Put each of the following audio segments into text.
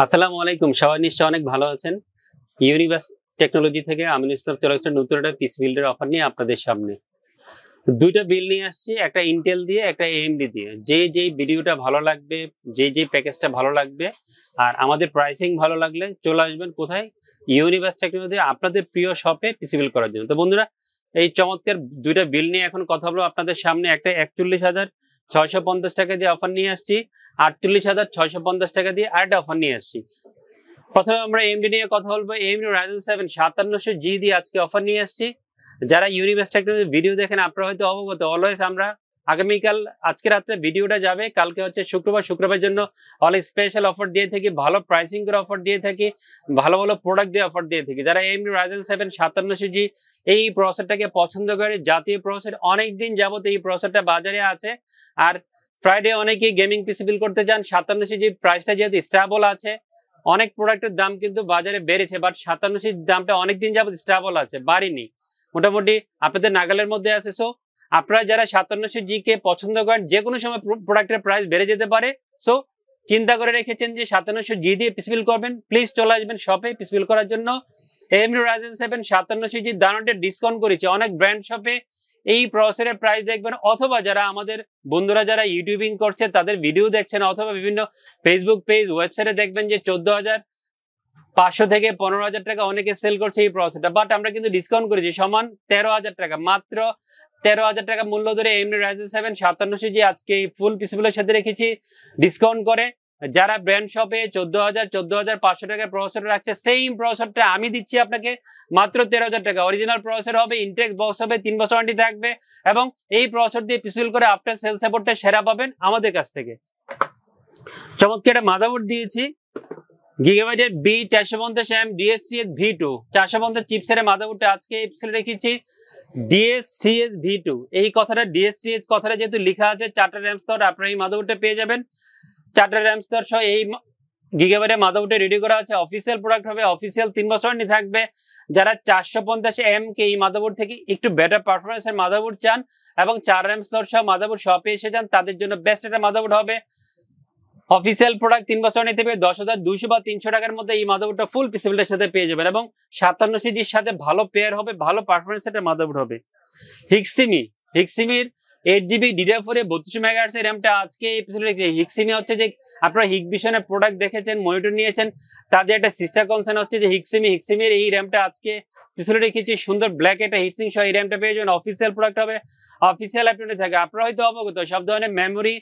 আসসালামু আলাইকুম, সবাই নিশ্চয়ই অনেক ভালো আছেন। ইউনিভার্স টেকনোলজি থেকে আমিনুল ইসলাম চলে আসছে নতুন একটা পিস বিল্ডের অফার নিয়ে আপনাদের সামনে। দুইটা বিল নিয়ে আসছি, একটা ইন্টেল দিয়ে একটা এএমডি দিয়ে। যেই ভিডিওটা ভালো লাগবে, যেই প্যাকেজটা ভালো লাগবে আর আমাদের প্রাইসিং ভালো লাগলে চলে আসবেন কোথায়? ইউনিভার্স টেকনোলজি, আপনাদের প্রিয় শপে পিসি বিল করার জন্য। তো বন্ধুরা, এই চমৎকার দুইটা বিল নিয়ে এখন কথা বলবো আপনাদের সামনে। একটা 41,650 টাকা দিয়ে অফার নিয়ে আসছি, 48,650 টাকা দিয়ে আরেকটা অফার নিয়ে আসছি। প্রথমে আমরা এমডি নিয়ে কথা বলবো। এমডি রাইজেন 7 5700G দিয়ে আজকে অফার নিয়ে আসছি। যারা ইউনিভার্স টেকনোলজি ভিডিও দেখেন আপনারা হয়তো অবগত, অলওয়েজ আমরা আগামীকাল আজকে রাত্রে ভিডিওটা যাবে, কালকে হচ্ছে শুক্রবার জন্য অনেক স্পেশাল অফার দিয়ে থাকি, ভালো প্রাইসিং করে অফার দিয়ে থাকি, ভালো ভালো প্রোডাক্ট দিয়ে অফার দিয়ে থাকি। যারা এমডি রাইজেন 7 5700G এই প্রসেসরটাকে পছন্দ করে, জাতীয় প্রসেসর, অনেকদিন যাবত এই প্রসেসরটা বাজারে আছে। আর ফ্রাইডে অনেকেই গেমিং পিসি বিল করতে চান। 5700G প্রাইসটা যেহেতু স্টেবল আছে, অনেক প্রোডাক্টের দাম কিন্তু বাজারে বেড়েছে, বাট 5700 দামটা অনেকদিন যাবত স্টেবল আছে, বাড়েনি, মোটামুটি আপনাদের নাগালের মধ্যে আছে। সো আপনারা যারা 5700G কে পছন্দ করেন, যে কোনো সময় প্রোডাক্টের প্রাইস বেড়ে যেতে পারে। সো চিন্তা করে রেখেছেন যে 5700G দিয়ে পিসবিল করবেন, প্লিজ চলে আসবেন শপে পিসবিল করার জন্য। এমডি রাইজেন 7 5700G দারুণ ডিসকাউন্ট করেছে অনেক ব্র্যান্ড শপে। এই প্রসেসরের প্রাইস দেখবেন, অথবা যারা আমাদের বন্ধুরা যারা ইউটিউবিং করছে তাদের ভিডিও দেখছেন, অথবা বিভিন্ন ফেসবুক পেজ, ওয়েবসাইটে দেখবেন যে 14,500 থেকে 15,000 টাকা অনেকে সেল করছে এই প্রসেসরটা। বাট আমরা কিন্তু ডিসকাউন্ট করেছি সমান 13,000 টাকা, মাত্র 13,000 টাকা মূল্য ধরে এমডি রাইজেন 7 5700G আজকে এই ফুল পিসিবিলের সাথে রেখেছি ডিসকাউন্ট করে। যারা ব্র্যান্ড শপে 14,500 টাকার প্রসেসর রাখছে, সেই প্রসেসরটা আমি দিচ্ছি আপনাকে মাত্র 13,000 টাকা। অরিজিনাল প্রসেসর হবে, ইনটেক্স বক্স হবে, 3 বছর ওয়ারেন্টি থাকবে, এবং এই প্রসেসর দিয়ে পিসবিল করে আপনার সেল সাপোর্টটা সেরা পাবেন আমাদের কাছ থেকে। চমৎকার একটা মাদারবোর্ড দিয়েছি, গিগাবাইটের B450M DSCS V2 450 চিপসের মাদারবোর্ডটা আজকে এপিসোডে রেখেছি DSCS V2। এই কথাটা DSCS কথাটা যেহেতু লেখা আছে, 4টা র্যাম স্তর, আপনারা এই মাদারবোর্ডটা পেয়ে যাবেন। 4টা র্যাম স্তর সহ এই গিগাবাইটের মাদারবোর্ডে রেডি করা আছে। অফিসিয়াল প্রোডাক্ট হবে, অফিসিয়াল 3 বছর ওয়ারেন্টি থাকবে। যারা 450M কে এই মাদারবোর্ড থেকে একটু বেটার পারফরমেন্সের মাদারবোর্ড চান এবং 4 র্যাম স্তর সহ মাদারবোর্ড শপে এসে যান, তাদের জন্য বেস্ট একটা মাদারবোর্ড হবে। অফিসিয়াল প্রোডাক্ট 3 বছর নিতে পেয়ে 10,200 বা 300 টাকার মধ্যে এই মাদারবোর্ডটা ফুল পিসিবিলের সাথে পেয়ে যাবেন, এবং 5700Gর সাথে ভালো পেয়ার হবে, ভালো পারফরমেন্স একটা মাদারবোর্ড হবে। হিক্সিমির 8GB DDR4 32 মেগাহার্টজ এর র্যামটা আজকে এই পিসিবিলে। হিক্সিমি হচ্ছে যে আপনারা হিগভিশনের প্রোডাক্ট দেখেছেন, মনিটর নিয়েছেন, তাদের একটা সিস্টার কনসার্ন হচ্ছে যে হিক্সিমির এই র্যামটা আজকে পিছনে রেখেছি। সুন্দর ব্ল্যাক একটা হিটসিং সহ এই র্যামটা পেয়ে যাবেন। অফিসিয়াল প্রোডাক্ট হবে, অফিসিয়াল অ্যাপটনে থাকে। আপনারা হয়তো অবগত সব ধরনের মেমোরি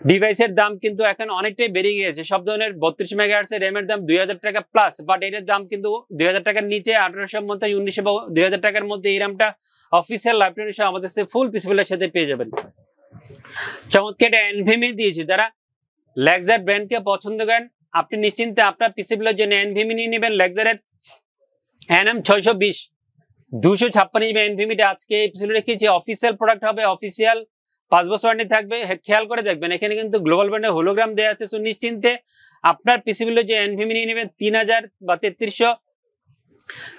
ডিভাইসের দাম কিন্তু এখন অনেকটাই বেড়ে গিয়েছে। সব ধরনের 32 মেগাহার্টজ এর র্যামের দাম 2,000 টাকা প্লাস, বাট এটার দাম কিন্তু 2,000 টাকার নিচে, 1800 মধ্যে, 1900 বা 2,000 টাকার মধ্যে এই র্যামটা অফিসিয়াল ল্যাপটপ সহ আমাদের সাথে ফুল পিসিবিলের সাথে পেয়ে যাবেন। চমৎকার একটা এনভিএমই দিয়েছি। যারা লেক্সার ব্র্যান্ডকে পছন্দ করেন, আপনি নিশ্চিন্তে আপনার পিসিবিলের জন্য এনভিএমই নিয়ে নেবেন। লেক্সারের NM620 256GB এনভিএমইটা আজকে পিসিবিলে রেখেছি। অফিসিয়াল প্রোডাক্ট হবে, অফিসিয়াল 5 বছর ওয়ারেন্টি থাকবে। খেয়াল করে দেখবেন, এখানে কিন্তু গ্লোবাল ব্র্যান্ডের হোলোগ্রাম দেওয়া আছে। সো নিশ্চিন্তে আপনার পিসিবিলে যে এনভিএমই নিয়ে নেবেন, 3,000 বা 3,300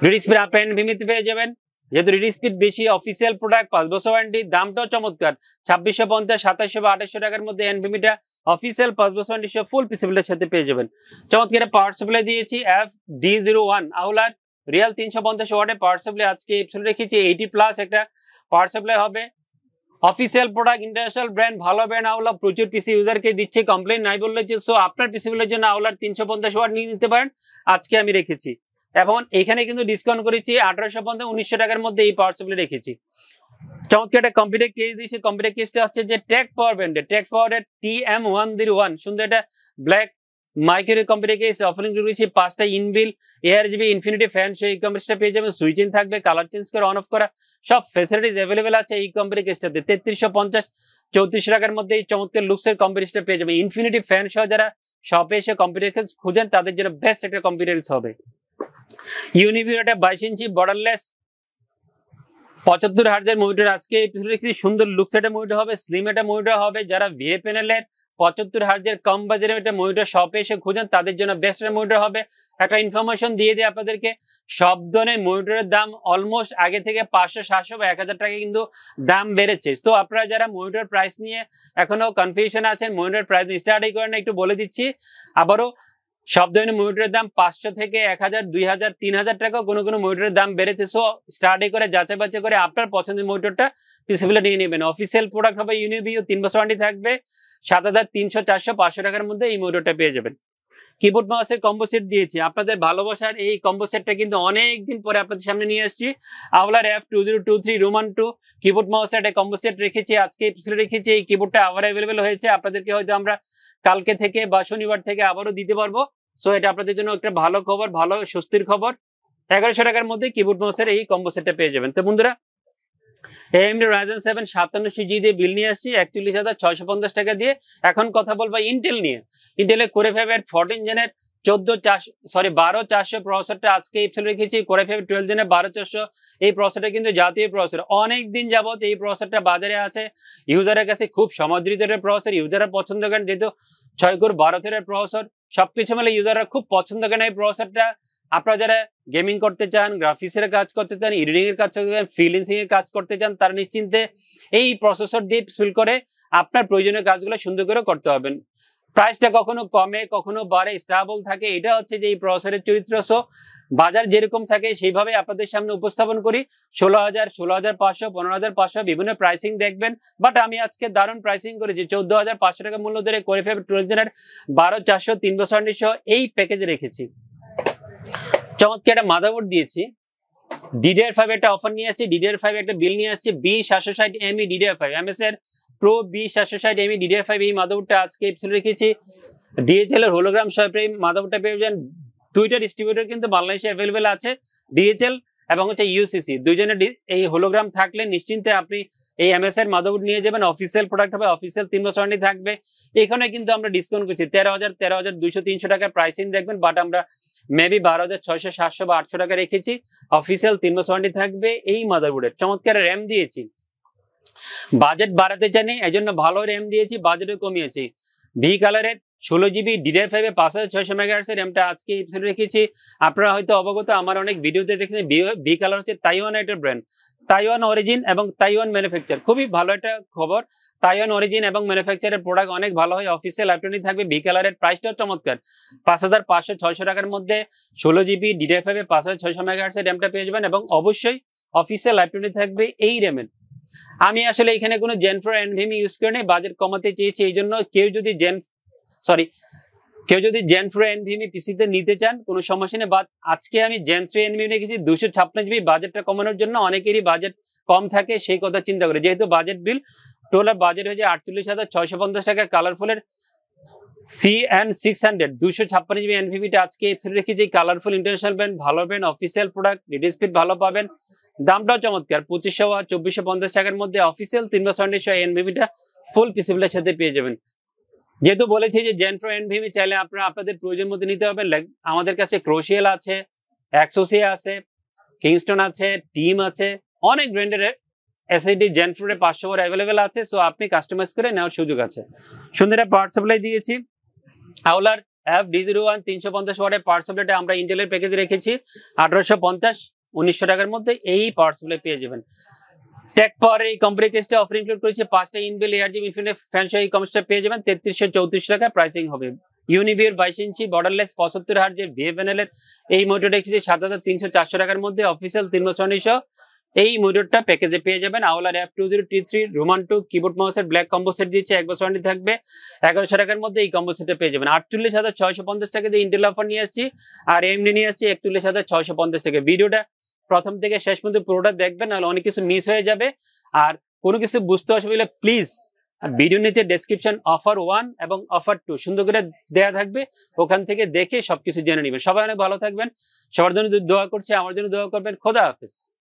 রিড স্পিড আপনার এনভিএমইতে পেয়ে যাবেন। যেহেতু রিড স্পিড বেশি, অফিসিয়াল প্রোডাক্ট, 5 বছর ওয়ারেন্টি, দামটাও চমৎকার, 2,650, 2,700 বা 2,800 টাকার মধ্যে এনভিএমইটা অফিসিয়াল 5 বছর ওয়ারেন্টি সহ ফুল পিসিবিলের সাথে পেয়ে যাবেন। চমৎকার পাওয়ার সাপ্লাই দিয়েছি FD01 আউলার রিয়াল 350 ওয়াটের পাওয়ার সাপ্লাই আজকে এপিসোড রেখেছি। 80+ একটা পাওয়ার সাপ্লাই হবে। অফিসিয়াল প্রোডাক্ট, ইন্টারন্যাশনাল ব্র্যান্ড, ভালো ব্র্যান্ড আউলা প্রচুর পিসি ইউজারকে দিচ্ছে, কমপ্লেন নাই বললে যে। সো আপনার পিসিবিলের জন্য আউলার 350 ওয়াট নিয়ে নিতে পারেন, আজকে আমি রেখেছি। এবং এখানে কিন্তু ডিসকাউন্ট করেছি 1850 1900 টাকার মধ্যে এই পাওয়ার সাপ্লাই রেখেছি। চমৎকার একটা কম্পিউটার কেস দিয়েছি। কম্পিউটার কেসটা হচ্ছে যে টেক পাওয়ার ব্র্যান্ডের, টেক পাওয়ারের TM101 সুন্দর একটা black micro computer case offering করেছি। 5টা ইনবিল ARGB ইনফিনিটি ফ্যান সেই কম্পিউটারটা পেয়ে যাবেন। সুইচিং থাকবে, কালার চেঞ্জ করে অন অফ করা সব ফ্যাসিলিটিস অ্যাভেলেবেল আছে এই কম্পিউটার কেসটাতে। 3350 3400 টাকার মধ্যে এই চমৎকার লুকসের কম্পিউটারটা পেয়ে যাবে। ইনফিনিটি ফ্যান সহ যারা শপে এসে কম্পিউটার খুঁজেন তাদের জন্য বেস্ট একটা কম্পিউটার হবে। ইউনিভিউ একটা 22 ইঞ্চি বর্ডারলেস 75 হার্জের মনিটর আজকে সুন্দর লুকস একটা মনিটর হবে, স্লিম একটা মনিটর হবে। যারা ভিএ প্যানেলের 75 হার্জের কম বাজারের একটা মনিটর শপে এসে খুঁজেন তাদের জন্য বেস্ট একটা মনিটর হবে। একটা ইনফরমেশন দিয়ে দিই আপনাদেরকে, সব ধরনের মনিটরের দাম অলমোস্ট আগে থেকে 500 700 বা 1,000 টাকা কিন্তু দাম বেড়েছে। তো আপনারা যারা মনিটর প্রাইস নিয়ে এখনো কনফিউশন আছেন, মনিটর প্রাইস স্টার্টই করেন, একটু বলে দিচ্ছি আবারও। সব ধরনের মনিটরের দাম 500 থেকে 1000, 2000, 3000 টাকা, কোনো কোনো মনিটরের দাম বেড়েছে। সো স্টাডি করে যাচাই বাছাই করে আপনার পছন্দের মনিটরটা পিসিবিলে নিয়ে নেবেন। অফিসিয়াল প্রোডাক্ট হবে ইউনিভিউ, 3 বছর ওয়ারেন্টি থাকবে, 7300, 400, 500 টাকার মধ্যে এই মনিটরটা পেয়ে যাবেন। কিবোর্ড মাউসের কম্বো সেট দিয়েছি, আপনাদের ভালোবাসার এই কম্বো সেটটা কিন্তু অনেক দিন পরে আপনাদের সামনে নিয়ে আসছি। আওলার F2023 রোমান 2 কিবোর্ড মাউসের একটা কম্বো সেট রেখেছি, আজকে রেখেছি। এই কিবোর্ডটা আবার অ্যাভেলেবেল হয়েছে, আপনাদেরকে হয়তো আমরা কালকে থেকে বা শনিবার থেকে আবারও দিতে পারবো। সো এটা আপনাদের জন্য একটা ভালো খবর, ভালো স্বস্তির খবর। 1100 টাকার মধ্যে কিবোর্ড মাউসের এই কম্বো সেটটা পেয়ে যাবেন। তো বন্ধুরা, AMD Ryzen 7 5700G দিয়ে বিল নিয়ে আসছি 41,650 টাকা দিয়ে। এখন কথা বলবো ইন্টেল নিয়ে। ইন্টেলের কোরে ফাইভের 14 জেনের 12400 প্রসেসরটা আজকে ইপসেল রেখেছি। কোরে ফাইভ 12 জেনের 12400 এই প্রসেসরটা কিন্তু জাতীয় প্রসেসর। অনেক দিন যাবত এই প্রসেসরটা বাজারে আছে, ইউজারের কাছে খুব সমাদৃত প্রসেসর, ইউজাররা পছন্দ করেন। যেহেতু 6 কোর 12 থ্রেডের প্রসেসর, সবকিছু মিলে ইউজাররা খুব পছন্দ করেন এই প্রসেসরটা। আপনারা যারা গেমিং করতে চান, গ্রাফিক্সের কাজ করতে চান, এডিটিং এর কাজ করতে চান, ফ্রিল্যান্সিং এর কাজ করতে চান, তারা নিশ্চিন্তে এই প্রসেসর দিয়ে ফিল করে আপনার প্রয়োজনীয় কাজগুলো সুন্দর করে করতে হবেন। প্রাইসটা কখনো কমে কখনো বাড়ে, স্টেবল থাকে, এটা হচ্ছে যে এই প্রসেসরের চরিত্র। সো বাজার যেরকম থাকে সেইভাবে আপনাদের সামনে উপস্থাপন করি। 16,000, 16,500, 15,500 বিভিন্ন প্রাইসিং দেখবেন, বাট আমি আজকে দারুণ প্রাইসিং করেছি। 14,500 টাকা মূল্য ধরে কোরে ফাইভ 12 জেনের 12400, 3 বছর ওয়ারেন্টি সহ এই প্যাকেজে রেখেছি। চমৎকার একটা মাদারবোর্ড দিয়েছি। DDR5 একটা অফার নিয়ে আসছি, DDR5 একটা বিল নিয়ে আসছি। B760ME DDR5 MS এর প্রো B760ME DDR5 এই মাদারবোর্ডটা আজকে এপিসোড রেখেছি। DHL এর হোলোগ্রাম সহ এই মাদারবোর্ডটা পেয়ে যাবেন। দুইটা ডিস্ট্রিবিউটর কিন্তু বাংলাদেশে অ্যাভেলেবেল আছে, DHL এবং হচ্ছে UCC। দুইজনের এই হোলোগ্রাম থাকলে নিশ্চিন্তে আপনি এই MS এর মাদারবোর্ড নিয়ে যাবেন। অফিসিয়াল প্রোডাক্ট হবে, অফিসিয়াল 3 বছর ওয়ারেন্টি থাকবে। এখানে কিন্তু আমরা ডিসকাউন্ট করছি 13,000, 13,200, 300 টাকার প্রাইসিং দেখবেন, বাট আমরা মেবি 12,600, 700 বা 800 টাকা রেখেছি। অফিসিয়াল 3 বছর ওয়ারেন্টি থাকবে এই মাদারবোর্ডের। চমৎকার র্যাম দিয়েছি, বাজেট বাড়াতে চাইনি এজন্য ভালো র্যাম দিয়েছি, বাজেটও কমিয়েছি। ভি কালারের 16GB DDR5 এ 5600 মেগাহার্টজ এর র্যামটা আজকে এপিসোড রেখেছি। আপনারা হয়তো অবগত, আমার অনেক ভিডিওতে দেখেছেন। ভি কালার হচ্ছে তাইওয়ান একটা ব্র্যান্ড, তাইওয়ান অরিজিন এবং তাইওয়ান ম্যানুফ্যাকচার। খুবই ভালো একটা খবর, তাইওয়ান অরিজিন এবং ম্যানুফ্যাকচারের প্রোডাক্ট অনেক ভালো হয়। অফিসিয়াল ল্যাপটপই থাকবে। ভি কালারের প্রাইসটাও চমৎকার, 5500, 600 টাকার মধ্যে 16GB DDR5 এ 5600 মেগাহার্টজ এর র্যামটা পেয়ে যাবেন এবং অবশ্যই অফিসিয়াল ল্যাপটপই থাকবে এই র্যামের। আমি আসলে এখানে কোনো Gen 4 NVMe ইউজ করে নেই, বাজেট কমাতে চেয়েছি। এই জন্য কেউ যদি Gen 4 NVMe পিসিতে নিতে চান কোনো সমস্যা নেই, বাট আজকে আমি Gen 3 NVMe রেখেছি 256GB। বাজেটটা কমানোর জন্য, অনেকেরই বাজেট কম থাকে সেই কথা চিন্তা করে, যেহেতু বাজেট বিল টোটাল বাজেট হয়েছে 48,650 টাকা। কালারফুলের CN600 256GB NVMe টা আজকে রেখেছি। কালারফুল ইন্টারন্যাশনাল ব্র্যান্ড, ভালো brand, official product, read speed ভালো পাবেন, দামটাও চমৎকার 2500 বা 2450 টাকার মধ্যে। অফিসিয়াল 3 বছর ওয়ারেন্টি NVMe টা ফুল পিসিবিলের সাথে পেয়ে যাবেন। যেহেতু বলেছি যে Gen 4 NVMe চাইলে আপনারা আপনাদের প্রয়োজন মতো নিতে হবে। আমাদের কাছে ক্রোশিয়াল আছে, অ্যাক্সোসিয়া আছে, কিংস্টন আছে, টিম আছে, অনেক ব্র্যান্ডের SSD Gen 4 500 ওয়াট অ্যাভেলেবেল আছে। সো আপনি কাস্টমাইজ করে নেওয়ার সুযোগ আছে। সুন্দর পাওয়ার সাপ্লাই দিয়েছি। আওলার FD01 350 ওয়াটের পাওয়ার সাপ্লাইটা আমরা ইন্টেলের প্যাকেজে রেখেছি 1850, 1900 টাকার মধ্যে এই পাওয়ার সাপ্লাই পেয়ে যাবেন। টেক পাওয়ার এই কোম্পানি কেসটা অফার ইনক্লুড করেছে 5টা ইনবিল্ট এয়ারজিবি ইনফিনিট ফ্যান সহ এই কমস্টটা পেয়ে যাবেন 3334 টাকা প্রাইসিং হবে। ইউনিভিউর 22 ইঞ্চি বর্ডারলেস 75 হার্জের VFNL এর এই মনিটর রেখেছি 7300, 400 টাকার মধ্যে। অফিসিয়াল 3 বছর সহ এই মনিটরটা প্যাকেজে পেয়ে যাবেন। আওলার F2023 রোমান 2 কিবোর্ড মাউসের ব্ল্যাক কম্বো সেট দিচ্ছে, 1 বছর ওয়ারেন্টি থাকবে, 1100 টাকার মধ্যে এই কম্বো সেটটা পেয়ে যাবেন। 48,650 টাকা দিয়ে ইন্টেল অফার নিয়ে আসছি, আর AMD নিয়ে আসছি 41,650 টাকা। ভিডিওটা প্রথম থেকে শেষ পর্যন্ত পুরোটা দেখবেন, নাহলে অনেক কিছু মিস হয়ে যাবে। আর কোনো কিছু বুঝতে অসুবিধা হলে প্লিজ ভিডিও নিচে ডেসক্রিপশন অফার 1 এবং অফার 2 সুন্দর করে দেয়া থাকবে, ওখান থেকে দেখে সবকিছু জেনে নেবেন। সবাই অনেক ভালো থাকবেন, সবার জন্য দোয়া করছি, আমার জন্য দোয়া করবেন। খোদা হাফেজ।